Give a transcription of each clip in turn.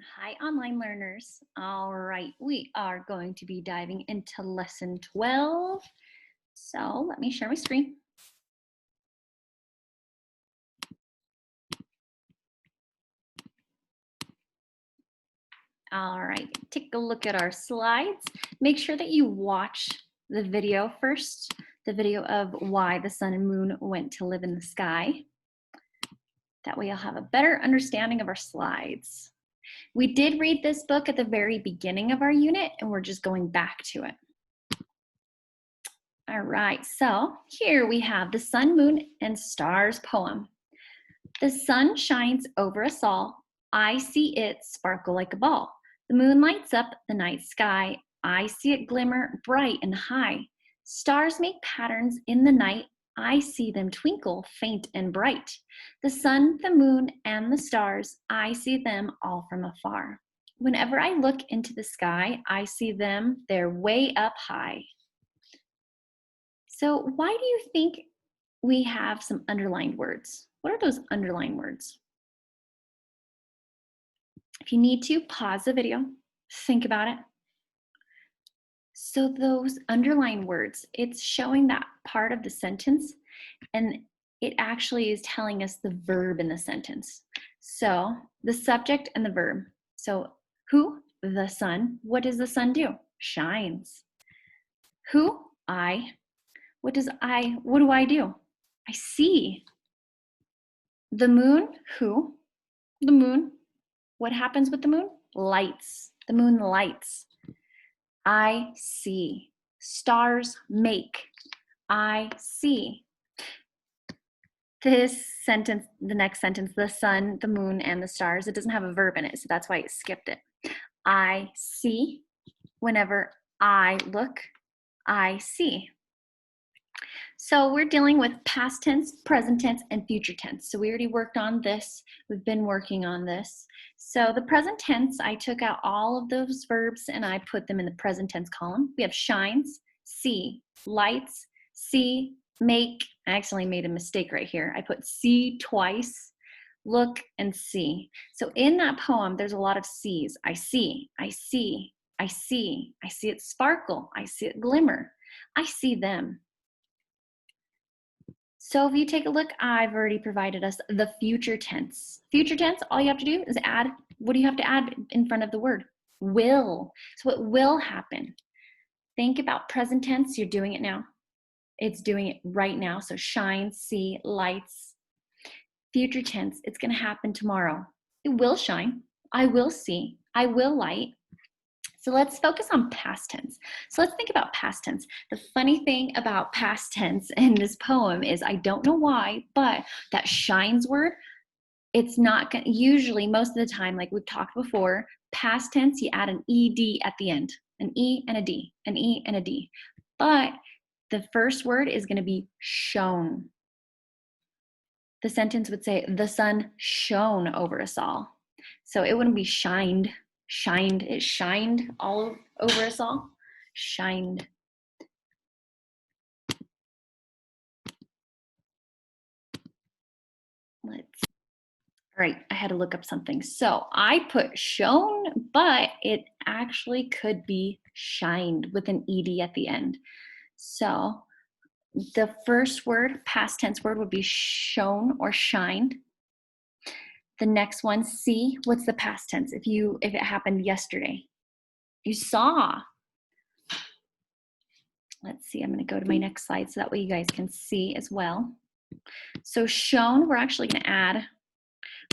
Hi, online learners. All right, we are going to be diving into lesson 12. So let me share my screen. All right, take a look at our slides. Make sure that you watch the video first, the video of why the sun and moon went to live in the sky. That way you'll have a better understanding of our slides. We did read this book at the very beginning of our unit, and we're just going back to it. All right, so here we have the Sun, Moon, and Stars poem. The sun shines over us all. I see it sparkle like a ball. The moon lights up the night sky. I see it glimmer bright and high. Stars make patterns in the night. I see them twinkle faint and bright. The sun, the moon, and the stars, I see them all from afar. Whenever I look into the sky, I see them, they're way up high. So why do you think we have some underlined words? What are those underlined words? If you need to, pause the video, think about it. So those underlined words, it's showing that part of the sentence, and it actually is telling us the verb in the sentence. So the subject and the verb. So who? The sun. What does the sun do? Shines. Who? I. What do I do? I see. The moon, who? The moon. What happens with the moon? Lights. The moon lights. I see. Stars make. I see. This sentence, the next sentence, the sun, the moon, and the stars, it doesn't have a verb in it, so that's why it skipped it. I see. Whenever I look, I see. So we're dealing with past tense, present tense, and future tense. So we already worked on this. We've been working on this. So the present tense, I took out all of those verbs and I put them in the present tense column. We have shines, see, lights, see, make. I accidentally made a mistake right here. I put see twice, look, and see. So in that poem, there's a lot of sees. I see, I see, I see. I see it sparkle. I see it glimmer. I see them. So if you take a look, I've already provided us the future tense. Future tense, all you have to do is add, what do you have to add in front of the word? Will. So it will happen. Think about present tense, you're doing it now. It's doing it right now. So shine, see, lights. Future tense, it's gonna happen tomorrow. It will shine, I will see, I will light. So let's focus on past tense. So let's think about past tense. The funny thing about past tense in this poem is, I don't know why, but that shines word, it's not usually, most of the time, like we've talked before, past tense, you add an ED at the end, an E and a D, an E and a D. But the first word is gonna be shone. The sentence would say, the sun shone over us all. So it wouldn't be shined. Shined, it shined all over us all. Shined. All right, I had to look up something. So I put shone, but it actually could be shined with an ED at the end. So the first word, past tense word, would be shone or shined. The next one, see, what's the past tense? If it happened yesterday, you saw. Let's see, I'm gonna go to my next slide so that way you guys can see as well. So shown, we're actually gonna add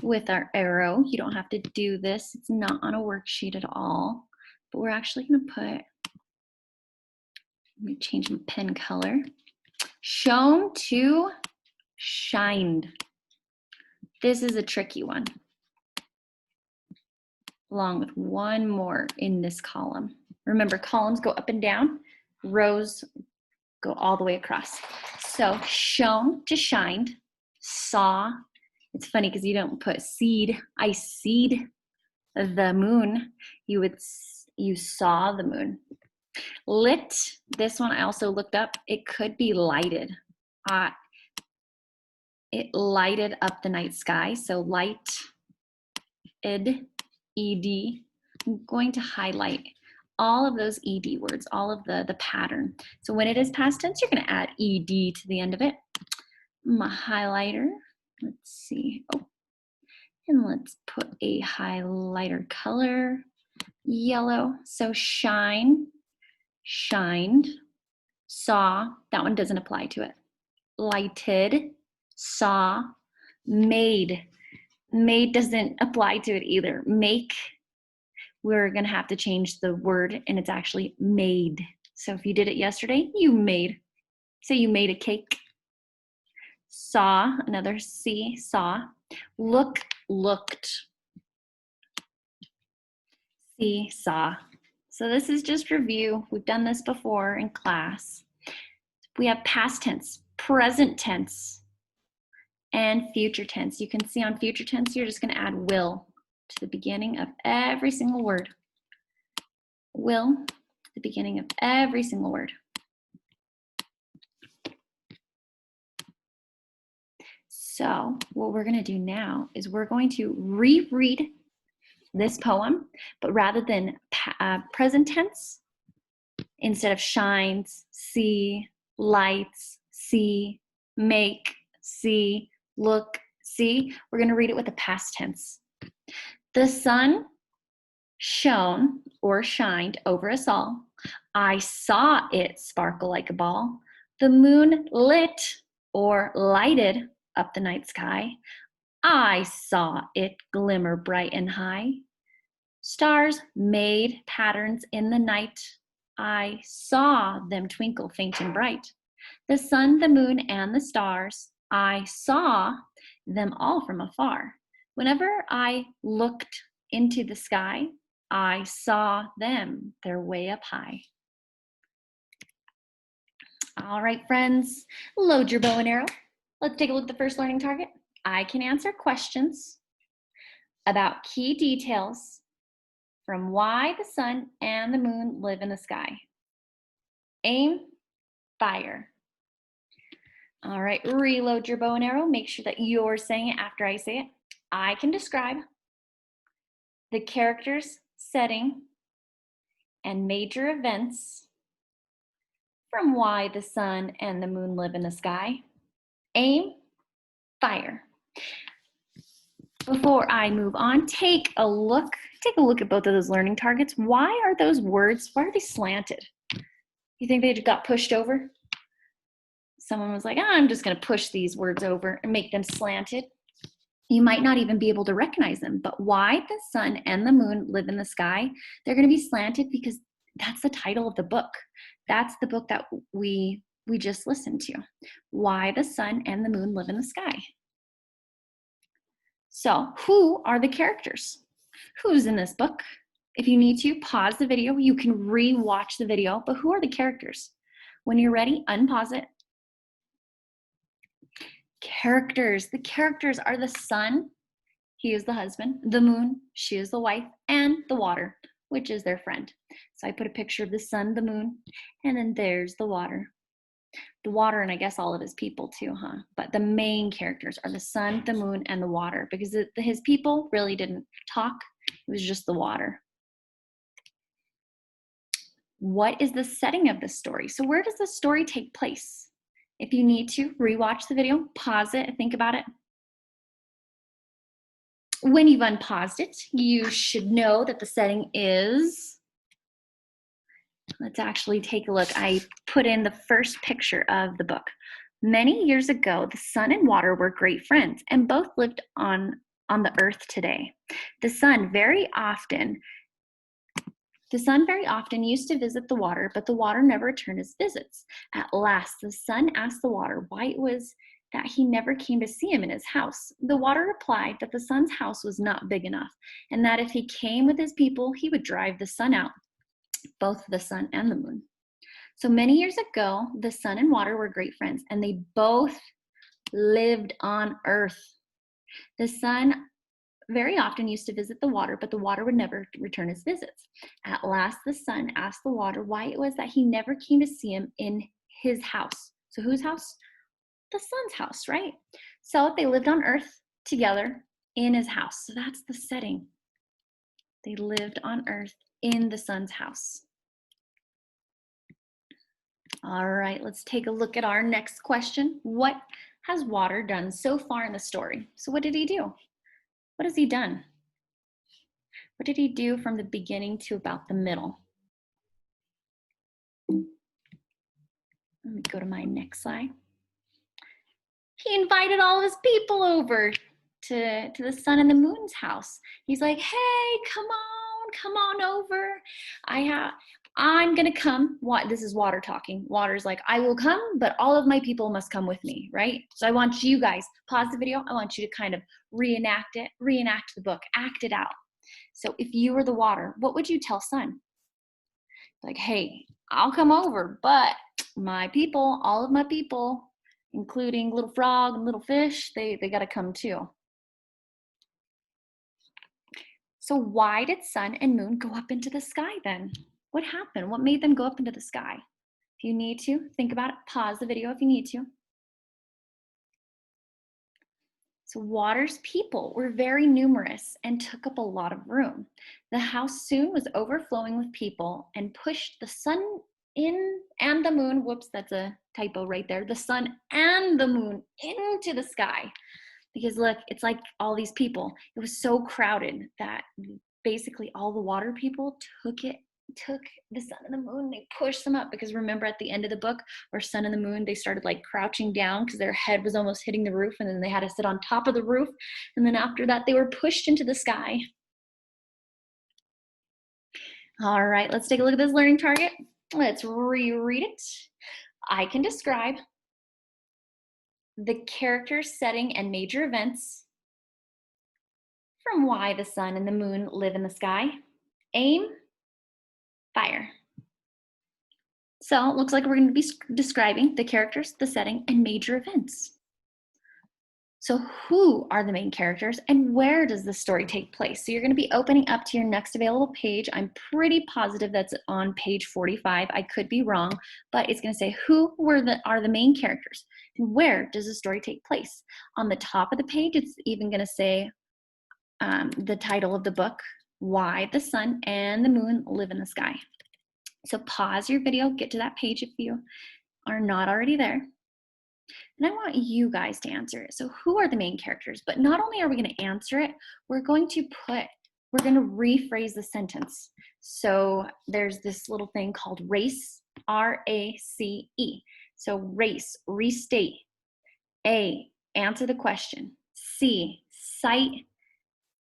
with our arrow. You don't have to do this, it's not on a worksheet at all, but we're actually gonna put, let me change my pen color. Shown to shined. This is a tricky one, along with one more in this column. Remember, columns go up and down, rows go all the way across. So shown to shined, saw. It's funny because you don't put seed. I seed the moon. You saw the moon. Lit, this one I also looked up. It could be lighted. It lighted up the night sky. So light, id, ed. I'm going to highlight all of those ed words, all of the pattern. So when it is past tense, you're going to add ed to the end of it. My highlighter, let's see. Oh, and let's put a highlighter color, yellow. So shine, shined, saw, that one doesn't apply to it. Lighted, saw, made. Made doesn't apply to it either. Make, we're gonna have to change the word and it's actually made. So if you did it yesterday, you made. Say you made a cake. Saw, another C, saw. Look, looked. See, saw. So this is just review. We've done this before in class. We have past tense, present tense, and future tense. You can see on future tense, you're just going to add will to the beginning of every single word. Will to the beginning of every single word. So what we're going to do now is we're going to reread this poem, but rather than present tense, instead of shines, see, lights, see, make, see, look, see, we're going to read it with the past tense. The sun shone or shined over us all. I saw it sparkle like a ball. The moon lit or lighted up the night sky. I saw it glimmer bright and high. Stars made patterns in the night. I saw them twinkle faint and bright. The sun, the moon, and the stars, I saw them all from afar. Whenever I looked into the sky, I saw them, they're way up high. All right, friends, load your bow and arrow. Let's take a look at the first learning target. I can answer questions about key details from why the sun and the moon live in the sky. Aim, fire. All right, reload your bow and arrow. Make sure that you're saying it after I say it. I can describe the character's setting and major events from why the sun and the moon live in the sky. Aim, fire. Before I move on, take a look at both of those learning targets. Why are those words, why are they slanted? You think they got pushed over? Someone was like, I'm just gonna push these words over and make them slanted. You might not even be able to recognize them, but why the sun and the moon live in the sky, they're gonna be slanted because that's the title of the book. That's the book that we just listened to. Why the sun and the moon live in the sky. So who are the characters? Who's in this book? If you need to, pause the video. You can re-watch the video, but who are the characters? When you're ready, unpause it. Characters. The characters are the sun, he is the husband, the moon, she is the wife, and the water, which is their friend. So I put a picture of the sun, the moon, and then there's the water. The water, and I guess all of his people too, huh? But the main characters are the sun, the moon, and the water, because his people really didn't talk. It was just the water. What is the setting of the story? So where does the story take place? If you need to, rewatch the video, pause it, and think about it. When you've unpaused it, you should know that the setting is, let's actually take a look. I put in the first picture of the book. Many years ago, the sun and water were great friends and both lived on the earth today. The sun very often used to visit the water, but the water never returned his visits. At last, the sun asked the water why it was that he never came to see him in his house. The water replied that the sun's house was not big enough, and that if he came with his people, he would drive the sun out, both the sun and the moon. So many years ago, the sun and water were great friends, and they both lived on earth. The sun very often used to visit the water, but the water would never return his visits. At last, the sun asked the water why it was that he never came to see him in his house. So whose house? The sun's house, right? So they lived on earth together in his house. So that's the setting. They lived on earth in the sun's house. All right, let's take a look at our next question. What has water done so far in the story? So what did he do? What has he done? What did he do from the beginning to about the middle? Let me go to my next slide. He invited all his people over to the sun and the moon's house. He's like, hey, come on over. I'm gonna come. This is water talking. Water's like, I will come, but all of my people must come with me, right? So I want you guys, pause the video. I want you to kind of reenact the book, act it out. So if you were the water, what would you tell sun? Like, hey, I'll come over, but my people, all of my people, including little frog and little fish, they got to come too. So why did sun and moon go up into the sky then? What happened? What made them go up into the sky? If you need to, think about it. Pause the video if you need to. So water's people were very numerous and took up a lot of room. The house soon was overflowing with people and pushed the sun in and the moon, whoops, that's a typo right there, the sun and the moon into the sky. Because look, it's like all these people, it was so crowded that basically all the water people took the sun and the moon, they pushed them up, because remember at the end of the book where sun and the moon, they started like crouching down because their head was almost hitting the roof, and then they had to sit on top of the roof, and then after that they were pushed into the sky. All right, let's take a look at this learning target. Let's reread it. I can describe the character, setting, and major events from why the sun and the moon live in the sky. Aim, fire. So it looks like we're going to be describing the characters, the setting, and major events. So who are the main characters and where does the story take place? So you're going to be opening up to your next available page. I'm pretty positive that's on page 45. I could be wrong, but it's going to say who are the main characters and where does the story take place. On the top of the page, it's even going to say the title of the book, Why the Sun and the Moon Live in the Sky. So pause your video, get to that page if you are not already there. And I want you guys to answer it. So who are the main characters? But not only are we going to answer it, we're going to rephrase the sentence. So there's this little thing called race, R-A-C-E. So race, restate. A, answer the question. C, cite.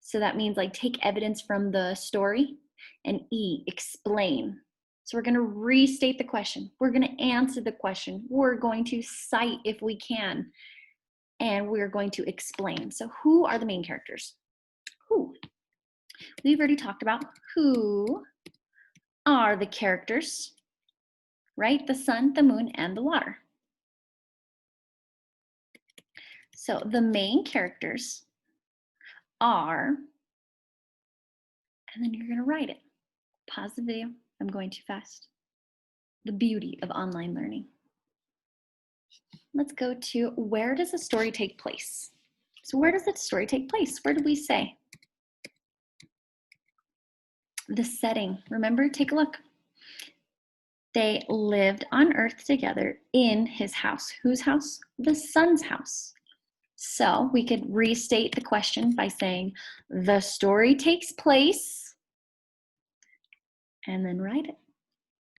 So that means like take evidence from the story. And E, explain. So we're going to restate the question. We're going to answer the question. We're going to cite if we can. And we're going to explain. So who are the main characters? Who? We've already talked about who are the characters, right? The sun, the moon, and the water. So the main characters are, and then you're going to write it. Pause the video. I'm going too fast. The beauty of online learning. Let's go to where does the story take place? So where does the story take place? Where did we say? The setting. Remember, take a look. They lived on earth together in his house. Whose house? The sun's house. So we could restate the question by saying the story takes place, and then write it.